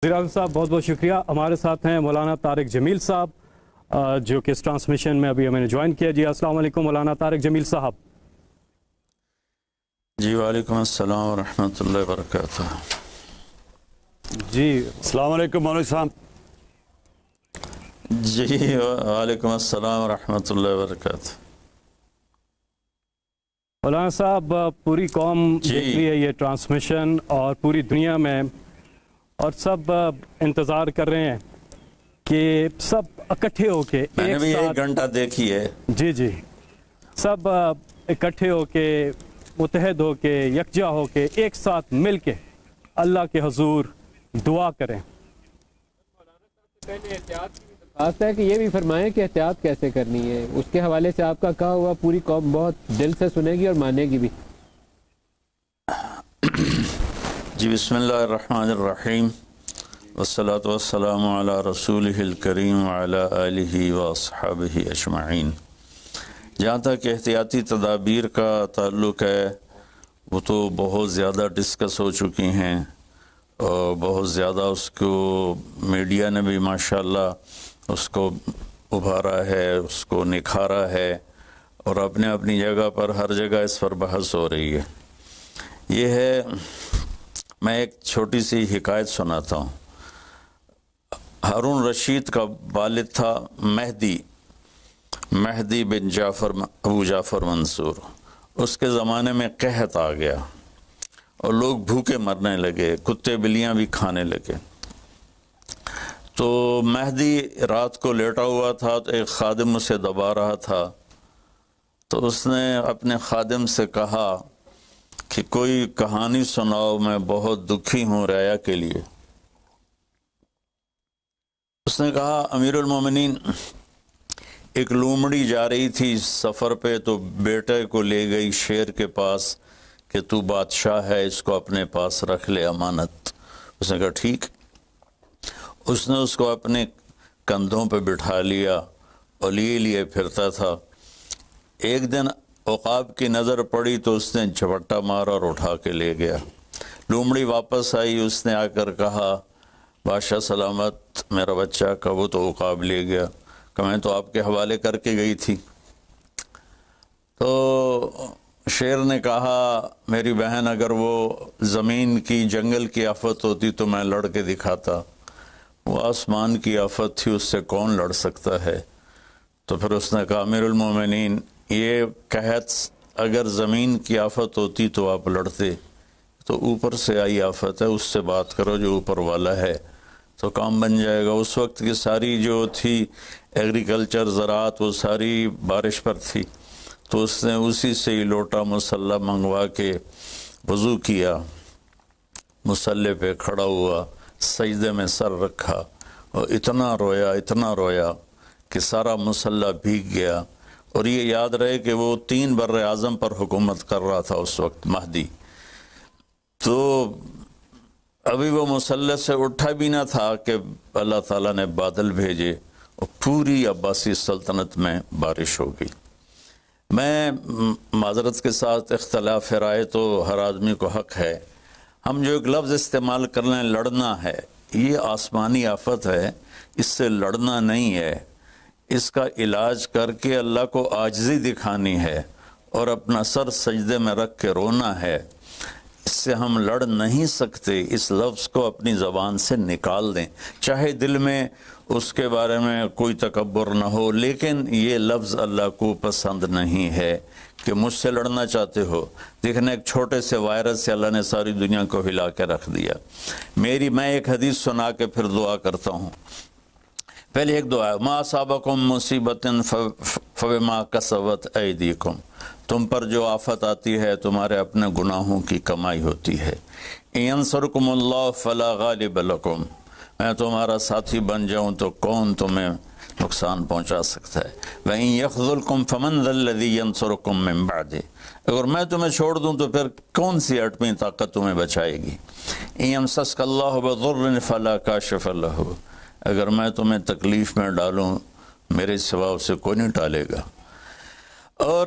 فیضان صاحب بہت بہت شکریہ. ہمارے ساتھ ہیں مولانا طارق جمیل صاحب جو کہ اس ٹرانسمیشن میں ابھی ہمیں نے جوائن کیا. جی السلام علیکم مولانا طارق جمیل صاحب. جی وعلیکم السلام ورحمۃ اللہ وبرکاتہ. جی السلام علیکم مولوی صاحب. جی وعلیکم السلام ورحمۃ اللہ وبرکاتہ. مولانا صاحب پوری قوم دیکھ رہی ہے یہ ٹرانسمیشن اور پوری دنیا میں، اور سب انتظار کر رہے ہیں کہ سب اکٹھے ہو کے میں نے بھی 1 گھنٹہ دیکھی ہے. جی جی سب اکٹھے ہو کے، متحد ہو کے، یکجا ہو کے، ایک ساتھ مل کے اللہ کے حضور دعا کریں. پہلے احتیاط کی درخواست ہے کہ یہ بھی فرمائیں کہ احتیاط کیسے کرنی ہے. اس کے حوالے سے آپ کا کہا ہوا پوری قوم بہت دل سے سنے گی اور مانے گی بھی. جی بسم اللہ الرحمن الرحیم والصلاة والسلام علی رسولہ الکریم وعلی آلہ واصحابہ اجمعین. جہاں تک احتیاطی تدابیر کا تعلق ہے وہ تو بہت زیادہ ڈسکس ہو چکی ہیں اور بہت زیادہ اس کو میڈیا نے بھی ماشاءاللہ اس کو ابھارا ہے، اس کو نکھارا ہے، اور اپنے اپنی جگہ پر ہر جگہ اس پر بحث ہو رہی ہے. یہ ہے، میں ایک چھوٹی سی حکایت سناتا ہوں. ہارون رشید کا والد تھا مہدی بن ابو جعفر منصور. اس کے زمانے میں قحط آ گیا اور لوگ بھوکے مرنے لگے، کتے بلیاں بھی کھانے لگے. تو مہدی رات کو لیٹا ہوا تھا تو ایک خادم اسے دبا رہا تھا. تو اس نے اپنے خادم سے کہا کہ کوئی کہانی سناؤ، میں بہت دکھی ہوں رعایا کے لیے. اس نے کہا امیر المومنین، ایک لومڑی جا رہی تھی سفر پہ تو بیٹے کو لے گئی شیر کے پاس کہ تو بادشاہ ہے، اس کو اپنے پاس رکھ لے امانت. اس نے کہا ٹھیک. اس نے اس کو اپنے کندھوں پہ بٹھا لیا اور لیے پھرتا تھا. ایک دن عقاب کی نظر پڑی تو اس نے جھپٹا مارا اور اٹھا کے لے گیا. لومڑی واپس آئی، اس نے آ کر کہا بادشاہ سلامت، میرا بچہ کا وہ تو عقاب لے گیا. کہ میں تو آپ کے حوالے کر کے گئی تھی. تو شیر نے کہا میری بہن، اگر وہ زمین کی جنگل کی آفت ہوتی تو میں لڑ کے دکھاتا، وہ آسمان کی آفت تھی، اس سے کون لڑ سکتا ہے. تو پھر اس نے کہا امیر المومنین، یہ قحط اگر زمین کی آفت ہوتی تو آپ لڑتے، تو اوپر سے آئی آفت ہے، اس سے بات کرو جو اوپر والا ہے تو کام بن جائے گا. اس وقت کی ساری جو تھی ایگریکلچر، زراعت، وہ ساری بارش پر تھی. تو اس نے اسی سے ہی لوٹا مسلح منگوا کے وضو کیا، مسلح پہ کھڑا ہوا، سجدے میں سر رکھا اور اتنا رویا کہ سارا مسلح بھیگ گیا. اور یہ یاد رہے کہ وہ 3 بر اعظم پر حکومت کر رہا تھا اس وقت مہدی. تو ابھی وہ مسلح سے اٹھا بھی نہ تھا کہ اللہ تعالیٰ نے بادل بھیجے اور پوری عباسی سلطنت میں بارش ہو گئی. میں معذرت کے ساتھ اختلاف رائے تو ہر آدمی کو حق ہے. ہم جو ایک لفظ استعمال کر لیں لڑنا ہے، یہ آسمانی آفت ہے، اس سے لڑنا نہیں ہے. اس کا علاج کر کے اللہ کو عاجزی دکھانی ہے اور اپنا سر سجدے میں رکھ کے رونا ہے. اس سے ہم لڑ نہیں سکتے. اس لفظ کو اپنی زبان سے نکال دیں، چاہے دل میں اس کے بارے میں کوئی تکبر نہ ہو، لیکن یہ لفظ اللہ کو پسند نہیں ہے. کہ مجھ سے لڑنا چاہتے ہو، دیکھنا ایک چھوٹے سے وائرس سے اللہ نے ساری دنیا کو ہلا کے رکھ دیا. میں ایک حدیث سنا کے پھر دعا کرتا ہوں. پہلے ایک دعا ہے، ما اصابکم مصیبت فبما کسبت ایدیکم، تم پر جو آفت آتی ہے تمہارے اپنے گناہوں کی کمائی ہوتی ہے. ینصرکم اللہ فلا غالب لکم، میں تمہارا ساتھی بن جاؤں تو کون تمہیں نقصان پہنچا سکتا ہے. وَإِن يَخْذُلْكُمْ فَمَنْ ذَا الَّذِي يَنْصُرُكُمْ مِنْ بَعْدِهِ، اگر میں تمہیں چھوڑ دوں تو پھر کون سی اٹھویں طاقت تمہیں بچائے گی. إِن يَمْسَسْكَ اللَّهُ بِضُرٍّ فَلَا كَاشِفَ لَهُ، اگر میں تمہیں تکلیف میں ڈالوں میرے سوا اسے کوئی نہیں ٹالے گا. اور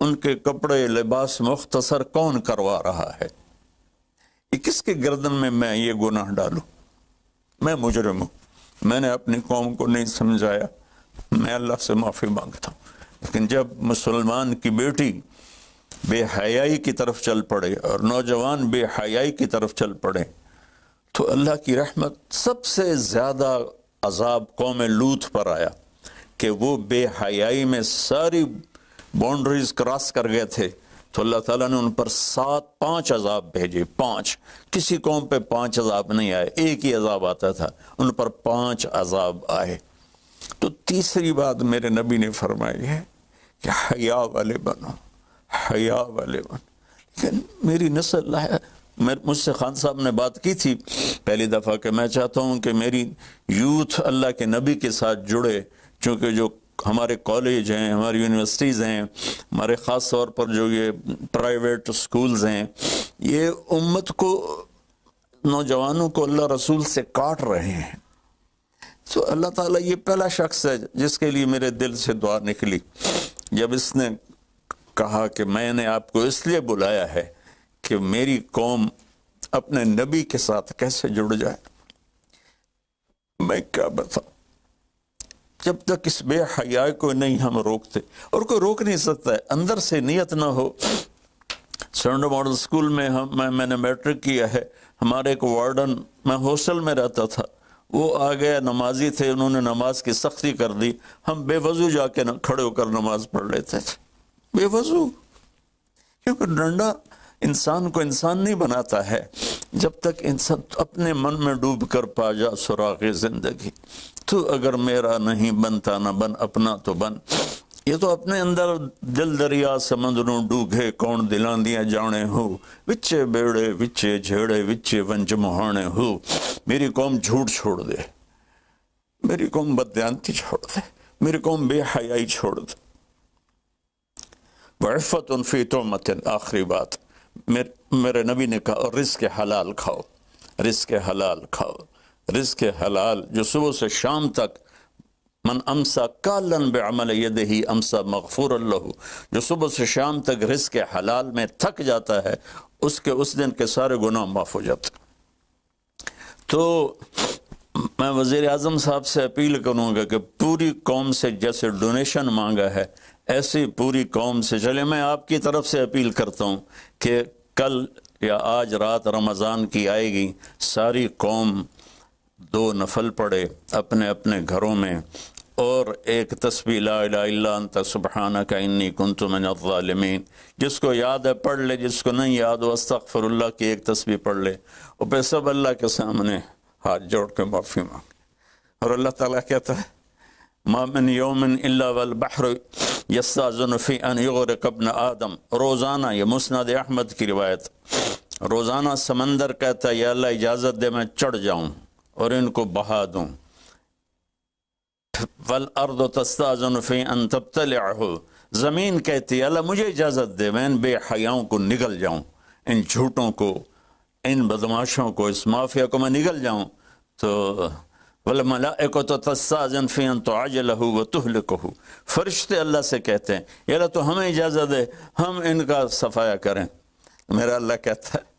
ان کے کپڑے لباس مختصر کون کروا رہا ہے؟ یہ کس کے گردن میں یہ گناہ ڈالوں؟ میں مجرم ہوں، میں نے اپنی قوم کو نہیں سمجھایا، میں اللہ سے معافی مانگتا ہوں۔ لیکن جب مسلمان کی بیٹی بے حیائی کی طرف چل پڑے اور نوجوان بے حیائی کی طرف چل پڑے تو اللہ کی رحمت، سب سے زیادہ عذاب قوم لوط پر آیا کہ وہ بے حیائی میں ساری باؤنڈریز کراس کر گئے تھے، تو اللہ تعالیٰ نے ان پر 5 عذاب بھیجے۔ 5، کسی قوم پہ 5 عذاب نہیں آئے، ایک ہی عذاب آتا تھا، ان پر 5 عذاب آئے۔ تو تیسری بات میرے نبی نے فرمائی ہے کہ حیا والے بنو، حیا والے بنو۔ لیکن میری نسل ہے، مجھ سے خان صاحب نے بات کی تھی پہلی دفعہ کہ میں چاہتا ہوں کہ میری یوتھ اللہ کے نبی کے ساتھ جڑے، چونکہ جو ہمارے کالج ہیں، ہماری یونیورسٹیز ہیں، ہمارے خاص طور پر جو یہ پرائیویٹ سکولز ہیں، یہ امت کو، نوجوانوں کو اللہ رسول سے کاٹ رہے ہیں۔ تو اللہ تعالیٰ یہ پہلا شخص ہے جس کے لیے میرے دل سے دعا نکلی جب اس نے کہا کہ میں نے آپ کو اس لیے بلایا ہے کہ میری قوم اپنے نبی کے ساتھ کیسے جڑ جائے۔ میں کیا بتاؤں، جب تک اس بے حیائی کو نہیں ہم روکتے، اور کوئی روک نہیں سکتا ہے، اندر سے نیت نہ ہو۔ سرنڈو ماڈل اسکول میں میں نے میٹرک کیا ہے، ہمارے ایک وارڈن، میں ہاسٹل میں رہتا تھا، وہ آ گیا، نمازی تھے، انہوں نے نماز کی سختی کر دی، ہم بے وضو جا کے کھڑے ہو کر نماز پڑھ لیتے تھے، بے وضو، کیونکہ ڈنڈا انسان کو انسان نہیں بناتا ہے جب تک انسان اپنے من میں ڈوب کر پا جا سراغ زندگی۔ تو اگر میرا نہیں بنتا نہ بن، اپنا تو بن۔ یہ تو اپنے اندر دل دریا سمندروں ڈوگے، کون دلاں دیاں جانے ہو، وچے بیڑے وچے جھیڑے وچے ونج مہانے ہو۔ میری قوم جھوٹ چھوڑ دے، میری قوم بددیانتی چھوڑ دے، میری قوم بے حیائی چھوڑ دے۔ وعفت فی تہمت، آخری بات میرے نبی نے کہا، اور رزق حلال کھاؤ، رزق حلال کھاؤ، رزق حلال جو صبح سے شام تک، من امسا کالن بعمل یدہ امسا مغفور لہ، جو صبح سے شام تک رزق حلال میں تھک جاتا ہے، اس دن کے سارے گناہ معاف ہو جاتے۔ تو میں وزیر اعظم صاحب سے اپیل کروں گا کہ پوری قوم سے جیسے ڈونیشن مانگا ہے، ایسی پوری قوم سے چلے۔ میں آپ کی طرف سے اپیل کرتا ہوں کہ کل یا آج رات رمضان کی آئے گی، ساری قوم 2 نفل پڑھے اپنے اپنے گھروں میں، اور ایک تسبیح لا الہ الا انت سبحانک انی کنت من الظالمین، جس کو یاد ہے پڑھ لے، جس کو نہیں یاد ہو استغفر اللہ کی ایک تسبیح پڑھ لے، اور پھر سب اللہ کے سامنے ہاتھ جوڑ کے معافی مانگ۔ اور اللہ تعالیٰ کہتا ہے ما من یوم الا والبحر یستاذن فی ان یغرق ابن آدم، روزانہ، یہ مسند احمد کی روایت، روزانہ سمندر کہتا ہے یا اللہ اجازت دے میں چڑھ جاؤں اور ان کو بہا دوں۔ والارض تستاذن فی ان تبتلعہ، زمین کہتی ہے اللہ مجھے اجازت دے میں ان بے حیاؤں کو نگل جاؤں، ان جھوٹوں کو، ان بدماشوں کو، اس مافیا کو میں نگل جاؤں۔ تو والملائکۃ تستاذن فی ان تعجلہ وتہلکہ، فرشتے اللہ سے کہتے ہیں یا اللہ تو ہمیں اجازت دے ہم ان کا صفایا کریں۔ میرا اللہ کہتا ہے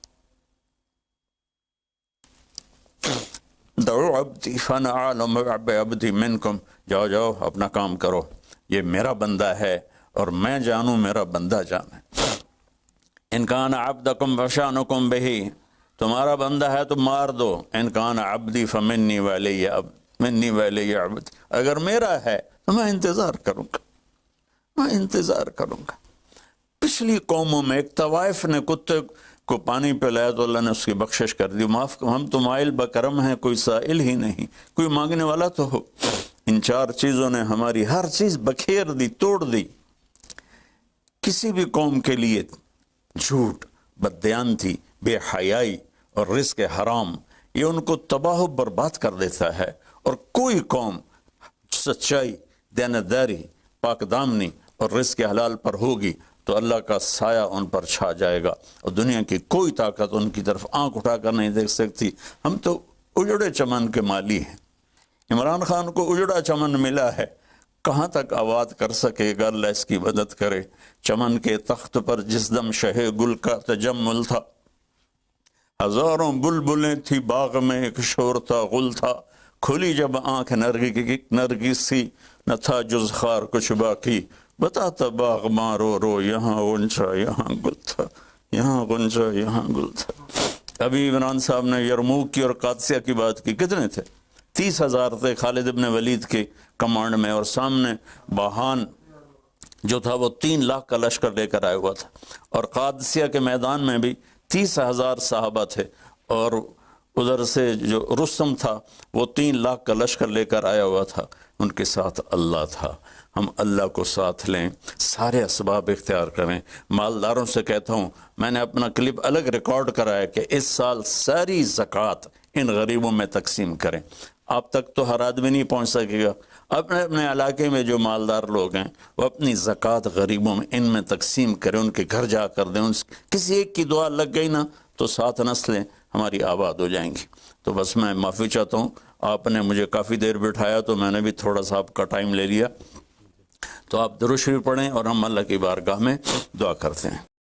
دعو عبدی فانا اعلم بعبدی منکم، جاؤ جاؤ اپنا کام کرو، یہ میرا بندہ ہے اور میں جانوں میرا بندہ جانے۔ ان کان عبدکم فشانکم بہی، تمہارا بندہ ہے تو مار دو، ان کان عبدی فمنی ولی منی ولی عبد، اگر میرا ہے تو میں انتظار کروں گا، میں انتظار کروں گا۔ پچھلی قوموں میں ایک طوائف نے کتے کو پانی پلایا تو اللہ نے اس کی بخشش کر دی، معاف، ہم تو مائل بکرم ہیں، کوئی سائل ہی نہیں، کوئی مانگنے والا تو ہو۔ ان 4 چیزوں نے ہماری ہر چیز بکھیر دی، توڑ دی۔ کسی بھی قوم کے لیے جھوٹ، بددیانتی، بے حیائی اور رزق حرام، یہ ان کو تباہ و برباد کر دیتا ہے۔ اور کوئی قوم سچائی، دیانتداری، پاک دامنی اور رزق حلال پر ہوگی تو اللہ کا سایہ ان پر چھا جائے گا، اور دنیا کی کوئی طاقت ان کی طرف آنکھ اٹھا کر نہیں دیکھ سکتی۔ ہم تو اجڑے چمن کے مالی ہیں، عمران خان کو اجڑا چمن ملا ہے، کہاں تک آباد کر سکے گا، اللہ اس کی مدد کرے۔ چمن کے تخت پر جس دم شہ گل کا تجمل تھا، ہزاروں بلبلیں تھی باغ میں، ایک شور تھا غل تھا، کھلی جب آنکھ نرگس سی، نہ تھا جز خار کچھ باقی، بتاتا باغ مارو رو، یہاں غنچہ یہاں گل تھا، یہاں غنچہ یہاں گل تھا۔ ابھی عمران صاحب نے یرموک کی اور قادسیہ کی بات کی، کتنے تھے؟ 30,000 تھے خالد ابن ولید کے کمانڈ میں، اور سامنے باہان جو تھا وہ 3 لاکھ کا لشکر لے کر آیا ہوا تھا، اور قادسیہ کے میدان میں بھی 30,000 صحابہ تھے، اور ادھر سے جو رستم تھا وہ 3 لاکھ کا لشکر لے کر آیا ہوا تھا، ان کے ساتھ اللہ تھا۔ ہم اللہ کو ساتھ لیں، سارے اسباب اختیار کریں۔ مالداروں سے کہتا ہوں، میں نے اپنا کلپ الگ ریکارڈ کرایا کہ اس سال ساری زکوٰۃ ان غریبوں میں تقسیم کریں۔ آپ تک تو ہر آدمی نہیں پہنچ سکے گا، اپنے اپنے علاقے میں جو مالدار لوگ ہیں وہ اپنی زکوٰۃ غریبوں میں ان میں تقسیم کریں، ان کے گھر جا کر دیں۔ کسی ایک کی دعا لگ گئی نا تو 7 نسلیں ہماری آباد ہو جائیں گی۔ تو بس میں معافی چاہتا ہوں، آپ نے مجھے کافی دیر بٹھایا تو میں نے بھی تھوڑا سا آپ کا ٹائم لے لیا، تو آپ درود شریف پڑھیں اور ہم اللہ کی بارگاہ میں دعا کرتے ہیں۔